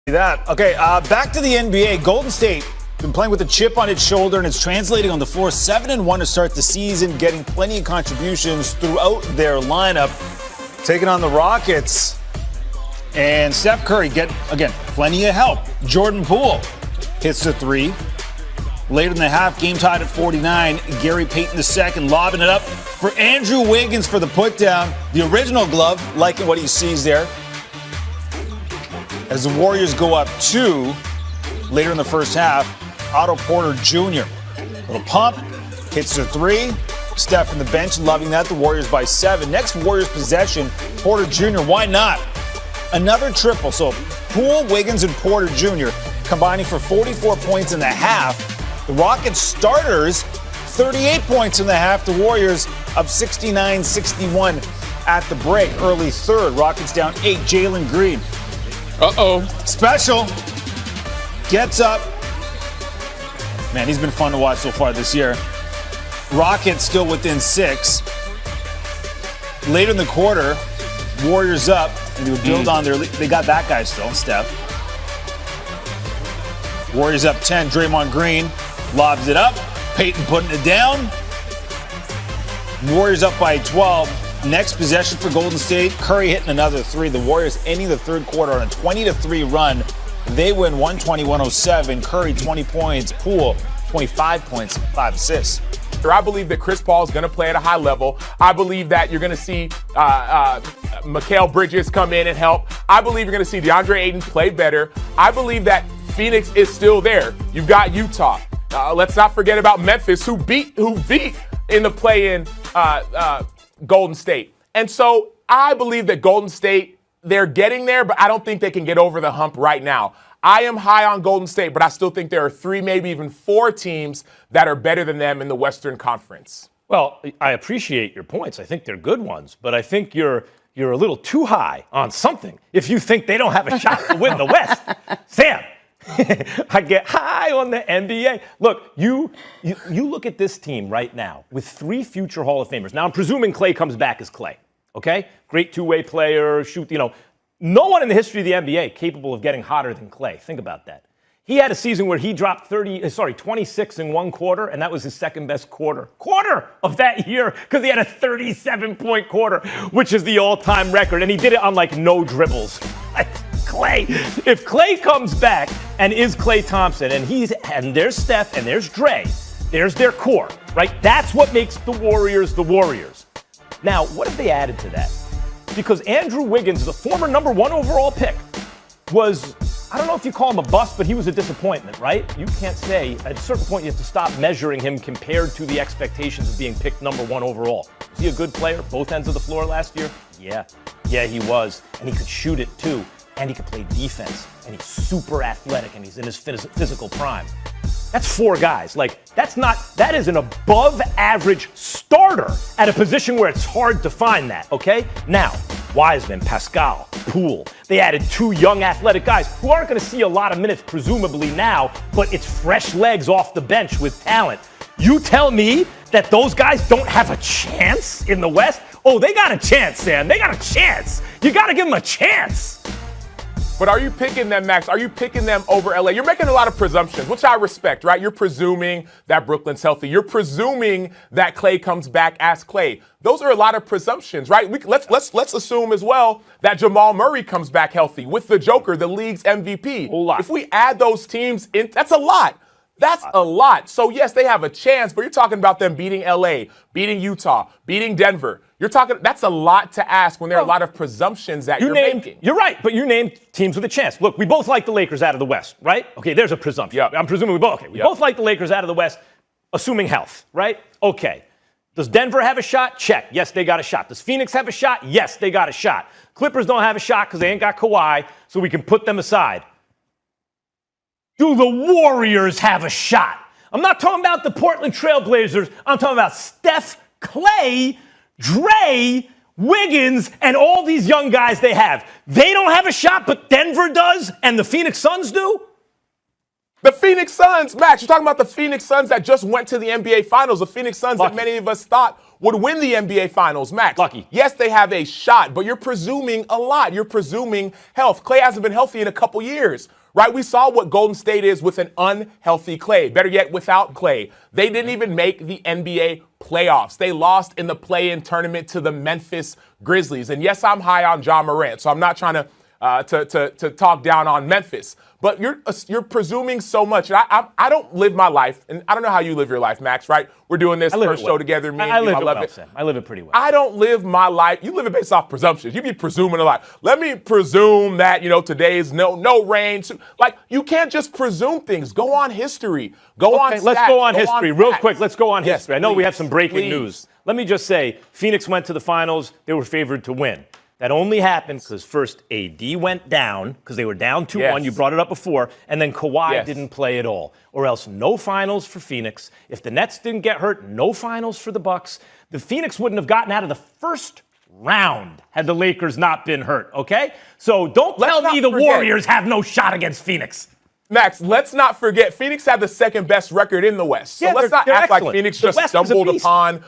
That. Okay, back to the NBA. Golden State been playing with a chip on its shoulder, and it's translating on the floor. 7-1 to start the season, getting plenty of contributions throughout their lineup. Taking on the Rockets. And Steph Curry again, plenty of help. Jordan Poole hits the three. Later in the half, game tied at 49. Gary Payton II lobbing it up for Andrew Wiggins for the putdown. The original glove, liking what he sees there. As the Warriors go up 2 later in the first half, Otto Porter Jr. Little pump, hits the three. Steph from the bench, loving that. The Warriors by 7. Next Warriors possession, Porter Jr. Why not? Another triple. So Poole, Wiggins, and Porter Jr. combining for 44 points in the half. The Rockets starters, 38 points in the half. The Warriors up 69-61 at the break. Early third, Rockets down 8. Jalen Green. Special. Gets up. Man, he's been fun to watch so far this year. Rockets still within 6. Later in the quarter, Warriors up. And they would build on their lead. They got that guy still, Steph. Warriors up 10. Draymond Green lobs it up. Payton putting it down. Warriors up by 12. Next possession for Golden State, Curry hitting another three. The Warriors ending the third quarter on a 20-3 run. They win 120-107. Curry 20 points. Poole 25 points, 5 assists. I believe that Chris Paul is going to play at a high level. I believe that you're going to see Mikal Bridges come in and help. I believe you're going to see DeAndre Ayton play better. I believe that Phoenix is still there. You've got Utah. Let's not forget about Memphis, who beat in the play-in Golden State. And so I believe that Golden State, they're getting there, but I don't think they can get over the hump right now. I am high on Golden State, but I still think there are 3, maybe even 4 teams that are better than them in the Western Conference. Well, I appreciate your points. I think they're good ones, but I think you're a little too high on something if you think they don't have a shot to win the West. Sam, I get high on the NBA. Look, you look at this team right now with 3 future Hall of Famers. Now, I'm presuming Klay comes back as Klay, okay? Great two-way player, no one in the history of the NBA capable of getting hotter than Klay. Think about that. He had a season where he dropped 26 in one quarter, and that was his second best quarter of that year because he had a 37-point quarter, which is the all-time record, and he did it on no dribbles. Klay, if Klay comes back and is Klay Thompson, and there's Steph and there's Dre, there's their core, right? That's what makes the Warriors the Warriors. Now, what if they added to that? Because Andrew Wiggins, the former number 1 overall pick, was, I don't know if you call him a bust, but he was a disappointment, right? You can't say, at a certain point, you have to stop measuring him compared to the expectations of being picked number 1 overall. Was he a good player, both ends of the floor last year? Yeah, he was. And he could shoot it too. And he could play defense. And he's super athletic, and he's in his physical prime. That's 4 guys. That is an above average starter at a position where it's hard to find that, okay? Now, Wiseman, Pascal, Poole. They added 2 young athletic guys who aren't going to see a lot of minutes presumably now, but it's fresh legs off the bench with talent. You tell me that those guys don't have a chance in the West? Oh, they got a chance, Sam. They got a chance. You got to give them a chance. But are you picking them, Max? Are you picking them over LA? You're making a lot of presumptions, which I respect, right? You're presuming that Brooklyn's healthy. You're presuming that Klay comes back as Klay. Those are a lot of presumptions, right? Let's assume as well that Jamal Murray comes back healthy with the Joker, the league's MVP. If we add those teams in, that's a lot. That's a lot. So, yes, they have a chance, but you're talking about them beating LA, beating Utah, beating Denver. That's a lot to ask when there are a lot of presumptions that you're making. You're right, but you named teams with a chance. Look, we both like the Lakers out of the West, right? Okay, there's a presumption. Yep. I'm presuming we both like the Lakers out of the West, assuming health, right? Okay. Does Denver have a shot? Check. Yes, they got a shot. Does Phoenix have a shot? Yes, they got a shot. Clippers don't have a shot because they ain't got Kawhi, so we can put them aside. Do the Warriors have a shot? I'm not talking about the Portland Trailblazers. I'm talking about Steph, Klay, Dre, Wiggins, and all these young guys they have. They don't have a shot, but Denver does, and the Phoenix Suns do? The Phoenix Suns, Max, you're talking about the Phoenix Suns that just went to the NBA Finals. The Phoenix Suns that many of us thought would win the NBA Finals, Max. Lucky. Yes, they have a shot, but you're presuming a lot. You're presuming health. Klay hasn't been healthy in a couple years, right? We saw what Golden State is with an unhealthy Klay. Better yet, without Klay. They didn't even make the NBA playoffs. They lost in the play-in tournament to the Memphis Grizzlies. And yes, I'm high on Ja Morant, so I'm not trying to talk down on Memphis. But you're presuming so much. And I don't live my life, and I don't know how you live your life, Max, right? We're doing this first show together. Me and you, I love it. Sam. I live it pretty well. I don't live my life. You live it based off presumptions. You be presuming a lot. Let me presume that, today's no rain. Like, you can't just presume things. Go on history. Go on stats. Let's go on history. Real quick, let's go on history. I know we have some breaking please. news. Let me just say, Phoenix went to the finals. They were favored to win. That only happened because first AD went down because they were down 2-1. Yes. You brought it up before. And then Kawhi Yes. didn't play at all. Or else no finals for Phoenix. If the Nets didn't get hurt, no finals for the Bucks. The Phoenix wouldn't have gotten out of the first round had the Lakers not been hurt, okay? So don't tell me the Warriors have no shot against Phoenix. Max, let's not forget, Phoenix had the second best record in the West. So Yeah, let's not they're act excellent. like Phoenix The just West is a stumbled beast. upon.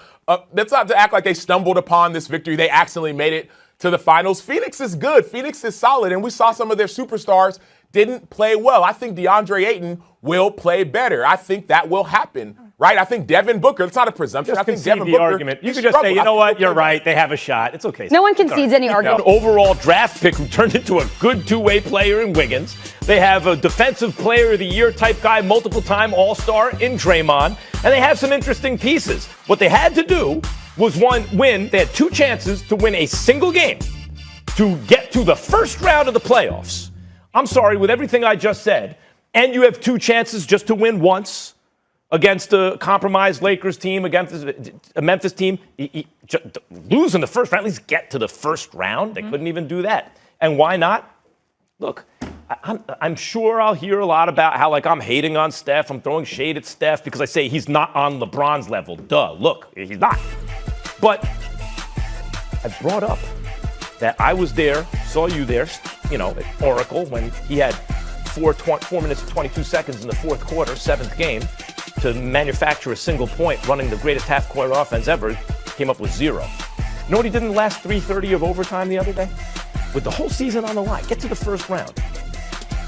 Let's not act like they stumbled upon this victory. They accidentally made it to the finals. Phoenix is good. Phoenix is solid. And we saw some of their superstars didn't play well. I think DeAndre Ayton will play better. I think that will happen, right? I think Devin Booker, it's not a presumption. Just I think concede Devin the Booker, argument. You could just say, you know what, you're right. They have a shot. It's okay. No one concedes any argument. An overall draft pick who turned into a good two-way player in Wiggins. They have a defensive player of the year type guy, multiple-time all-star in Draymond. And they have some interesting pieces. What they had to do was win. They had two chances to win a single game to get to the first round of the playoffs. I'm sorry, with everything I just said, and you have two chances just to win once against a compromised Lakers team, against a Memphis team, lose in the first round, at least get to the first round. They couldn't even do that. And why not? Look, I'm sure I'll hear a lot about how, like, I'm hating on Steph. I'm throwing shade at Steph because I say he's not on LeBron's level. Duh, look, he's not. But I brought up that I was there, saw you there, at Oracle when he had 4 minutes and 22 seconds in the fourth quarter, seventh game, to manufacture a single point, running the greatest half-court offense ever, came up with 0. You know what he did in the last 3:30 of overtime the other day? With the whole season on the line, get to the first round.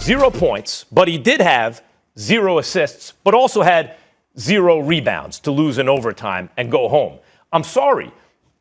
0 points, but he did have 0 assists, but also had 0 rebounds to lose in overtime and go home. I'm sorry.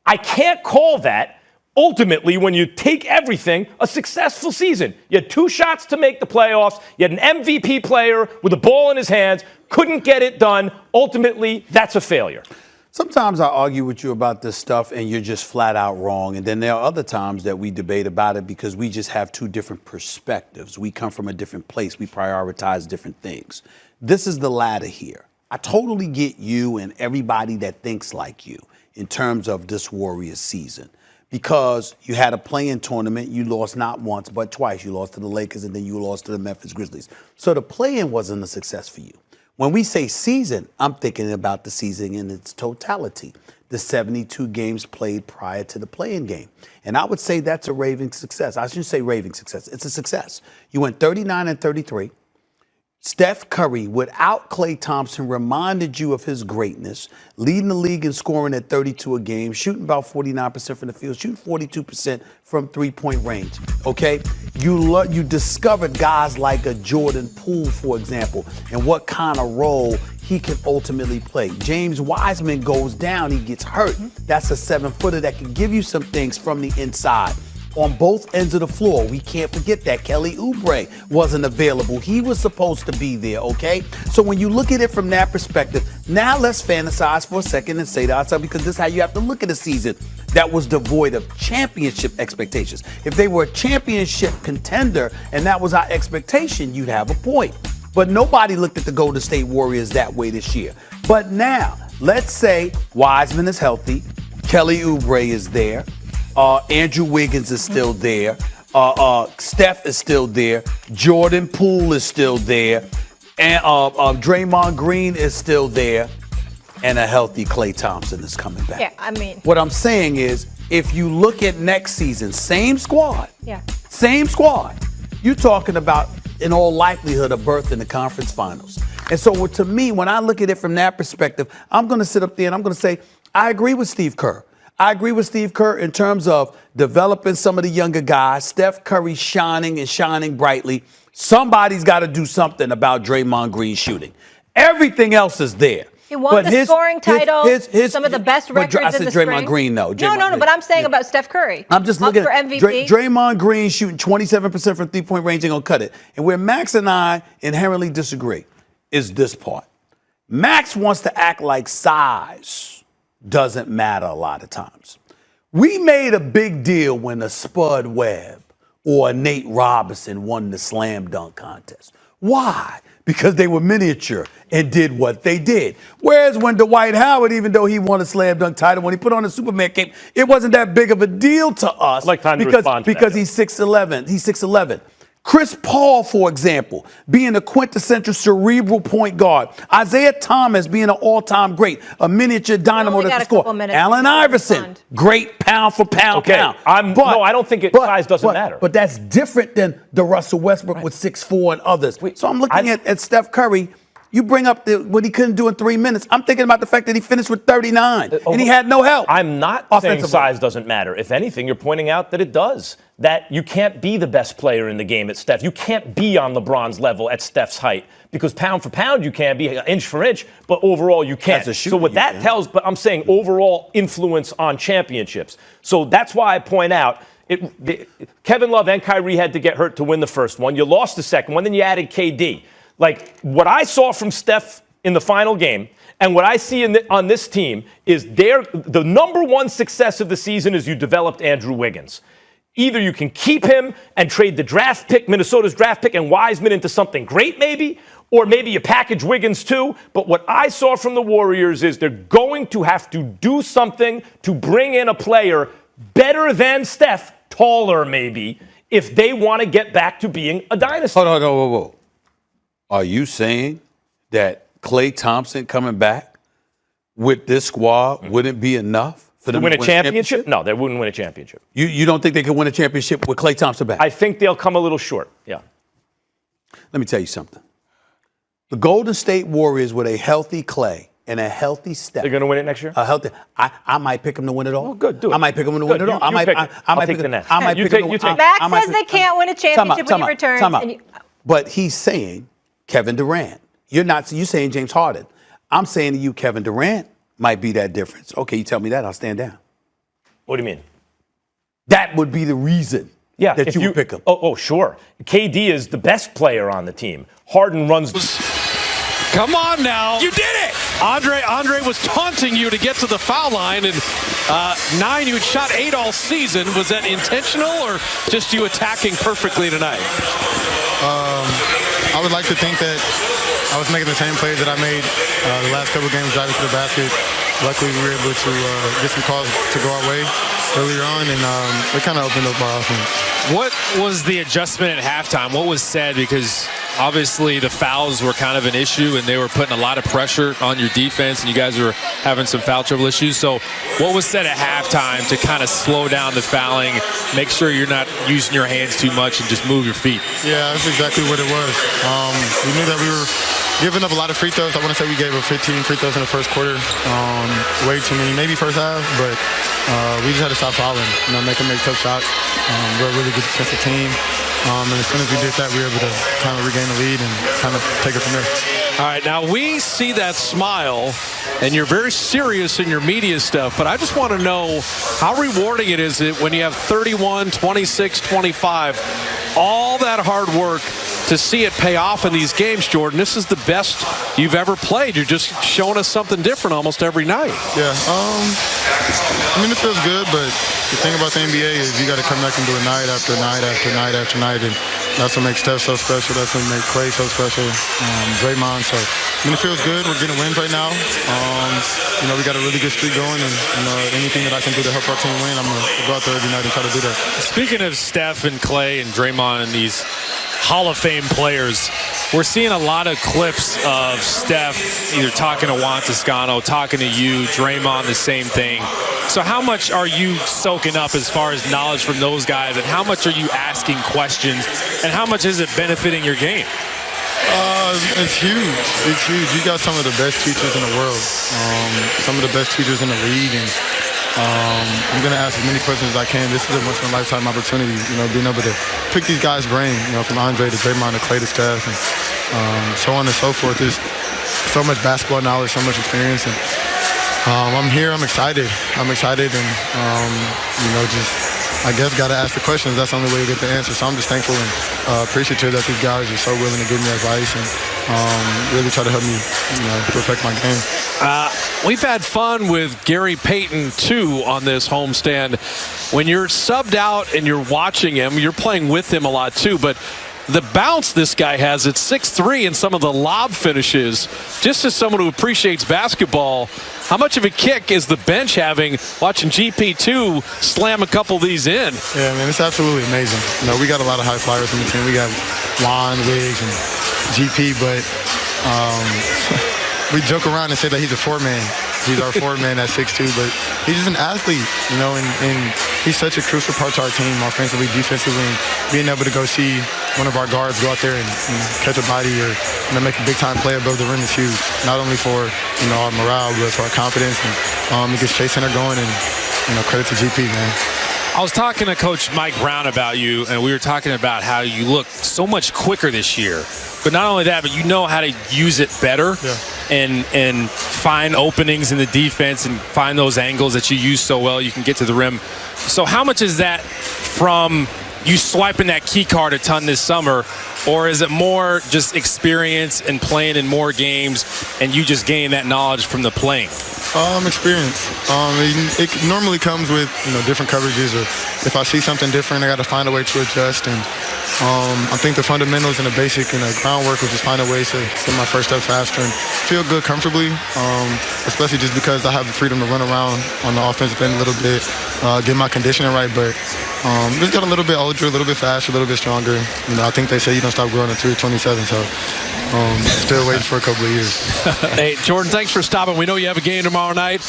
I can't call that, ultimately, when you take everything, a successful season. You had 2 shots to make the playoffs. You had an MVP player with the ball in his hands, couldn't get it done. Ultimately, that's a failure. Sometimes I argue with you about this stuff and you're just flat out wrong. And then there are other times that we debate about it because we just have 2 different perspectives. We come from a different place. We prioritize different things. This is the latter here. I totally get you and everybody that thinks like you in terms of this Warriors season. Because you had a play-in tournament, you lost not once, but twice. You lost to the Lakers and then you lost to the Memphis Grizzlies. So the play-in wasn't a success for you. When we say season, I'm thinking about the season in its totality. The 72 games played prior to the play-in game. And I would say that's a raving success. I shouldn't say raving success. It's a success. You went 39-33. Steph Curry, without Klay Thompson, reminded you of his greatness, leading the league in scoring at 32 a game, shooting about 49% from the field, shooting 42% from three-point range, okay? You discovered guys like a Jordan Poole, for example, and what kind of role he can ultimately play. James Wiseman goes down, he gets hurt. That's a 7-footer that can give you some things from the inside. On both ends of the floor, we can't forget that Kelly Oubre wasn't available. He was supposed to be there, okay? So when you look at it from that perspective, now let's fantasize for a second and say to ourselves, because this is how you have to look at a season that was devoid of championship expectations. If they were a championship contender and that was our expectation, you'd have a point. But nobody looked at the Golden State Warriors that way this year. But now, let's say Wiseman is healthy, Kelly Oubre is there, Andrew Wiggins is still there. Steph is still there. Jordan Poole is still there. And Draymond Green is still there. And a healthy Klay Thompson is coming back. Yeah, I mean. What I'm saying is, if you look at next season, same squad. Yeah. Same squad. You're talking about, in all likelihood, a berth in the conference finals. And so to me, when I look at it from that perspective, I'm going to sit up there and I'm going to say, I agree with Steve Kerr. I agree with Steve Kerr in terms of developing some of the younger guys. Steph Curry shining and shining brightly. Somebody's got to do something about Draymond Green shooting. Everything else is there. He won the scoring title, some of the best records in the spring. Draymond Green, no. No, but I'm saying about Steph Curry. I'm just looking for at MVP. Draymond Green shooting 27% from three-point range ain't gonna cut it. And where Max and I inherently disagree is this part. Max wants to act like size doesn't matter a lot of times. We made a big deal when a Spud Webb or a Nate Robinson won the slam dunk contest. Why? Because they were miniature and did what they did. Whereas when Dwight Howard, even though he won a slam dunk title, when he put on the Superman cape, it wasn't that big of a deal to us because he's 6'11". He's 6'11". Chris Paul, for example, being a quintessential cerebral point guard. Isaiah Thomas being an all-time great, a miniature dynamo that can score. Allen Iverson, great pound for pound. No, I don't think size doesn't matter. But that's different than the Russell Westbrook with 6'4" and others. So I'm looking at Steph Curry. You bring up what he couldn't do in 3 minutes. I'm thinking about the fact that he finished with 39 and he had no help. I'm not saying size doesn't matter. If anything, you're pointing out that it does. That you can't be the best player in the game at Steph. You can't be on LeBron's level at Steph's height because pound for pound you can be, inch for inch, but overall you can't. So what that tells, but I'm saying overall influence on championships. So that's why I point out Kevin Love and Kyrie had to get hurt to win the first one. You lost the second one, then you added KD. Like, what I saw from Steph in the final game and what I see on this team is the number one success of the season is you developed Andrew Wiggins. Either you can keep him and trade the draft pick, Minnesota's draft pick, and Wiseman into something great maybe, or maybe you package Wiggins too. But what I saw from the Warriors is they're going to have to do something to bring in a player better than Steph, taller maybe, if they want to get back to being a dynasty. Hold on, whoa. Are you saying that Klay Thompson coming back with this squad wouldn't be enough for them to win a championship? No, they wouldn't win a championship. You don't think they could win a championship with Klay Thompson back? I think they'll come a little short, yeah. Let me tell you something. The Golden State Warriors with a healthy Klay and a healthy Steph. They're going to win it next year? I might pick them to win it all. Oh, good, do it. I might pick them to win it all. I might pick the Nets. Max says they can't win a championship when he returns. But he's saying Kevin Durant. You're saying James Harden. I'm saying to you, Kevin Durant might be that difference. Okay, you tell me that, I'll stand down. What do you mean? That would be the reason that you would pick him. Oh, sure. KD is the best player on the team. Harden runs. Come on now. You did it! Andre was taunting you to get to the foul line, and 9, you had shot 8 all season. Was that intentional or just you attacking perfectly tonight? I would like to think that I was making the same plays that I made the last couple of games, driving to the basket. Luckily, we were able to get some calls to go our way earlier on, and it kind of opened up our offense. What was the adjustment at halftime? What was said? Because obviously the fouls were kind of an issue, and they were putting a lot of pressure on your defense, and you guys were having some foul trouble issues. So what was said at halftime to kind of slow down the fouling, make sure you're not using your hands too much, and just move your feet? Yeah, that's exactly what it was. We knew that we were giving up a lot of free throws. I want to say we gave up 15 free throws in the first quarter. Way too many, maybe first half, but we just had to stop fouling, make them make tough shots. We're a really good defensive team. And as soon as we did that, we were able to kind of regain the lead and kind of take it from there. All right, now we see that smile, and you're very serious in your media stuff, but I just want to know how rewarding it is when you have 31, 26, 25, all that hard work to see it pay off in these games, Jordan. This is the best you've ever played. You're just showing us something different almost every night. Yeah, it feels good, but the thing about the NBA is you got to come back and do it night after night after night after night, and that's what makes Steph so special. That's what makes Klay so special. Draymond. So it feels good. We're getting wins right now. We got a really good streak going, and anything that I can do to help our team win, I'm gonna go out there every night and try to do that. Speaking of Steph and Klay and Draymond and these Hall of Fame players, we're seeing a lot of clips of Steph either talking to Juan Toscano, talking to you, Draymond, the same thing. So how much are you soaking up as far as knowledge from those guys, and how much are you asking questions, and how much is it benefiting your game? It's huge. It's huge. You got some of the best teachers in the world, some of the best teachers in the league, and I'm going to ask as many questions as I can. This is a once-in-a-lifetime opportunity, being able to pick these guys' brain, from Andre to Draymond to Clay to Steph, and so on and so forth. There's so much basketball knowledge, so much experience, and I'm here. I'm excited. And, just I guess got to ask the questions. That's the only way to get the answer. So I'm just thankful and appreciative that these guys are so willing to give me advice and really try to help me, perfect my game. We've had fun with Gary Payton, too, on this homestand. When you're subbed out and you're watching him, you're playing with him a lot, too. But the bounce this guy has at 6'3" and some of the lob finishes, just as someone who appreciates basketball, how much of a kick is the bench having watching GP2 slam a couple of these in? Yeah, man, it's absolutely amazing. We got a lot of high flyers on the team. We got Lon, Wiggs, and GP, but we joke around and say that he's a four-man. He's our four-man at 6'2", but he's just an athlete, and he's such a crucial part to our team, offensively, defensively, and being able to go see one of our guards go out there and catch a body or make a big-time play above the rim is huge, not only for our morale, but for our confidence, and it gets Chase Center going, and credit to GP, man. I was talking to Coach Mike Brown about you, and we were talking about how you look so much quicker this year. But not only that, but you know how to use it better and find openings in the defense and find those angles that you use so well you can get to the rim. So how much is that from you swiping that key card a ton this summer, or is it more just experience and playing in more games and you just gain that knowledge from the playing? Experience. It normally comes with different coverages, or if I see something different, I got to find a way to adjust. And I think the fundamentals and the basic and the groundwork was just find a way to get my first step faster and feel good comfortably, especially just because I have the freedom to run around on the offensive end a little bit, get my conditioning right. But just got a little bit older, a little bit faster, a little bit stronger. I think they say you don't stop growing until you're 27, so still waiting for a couple of years. Hey, Jordan, thanks for stopping. We know you have a game tomorrow night.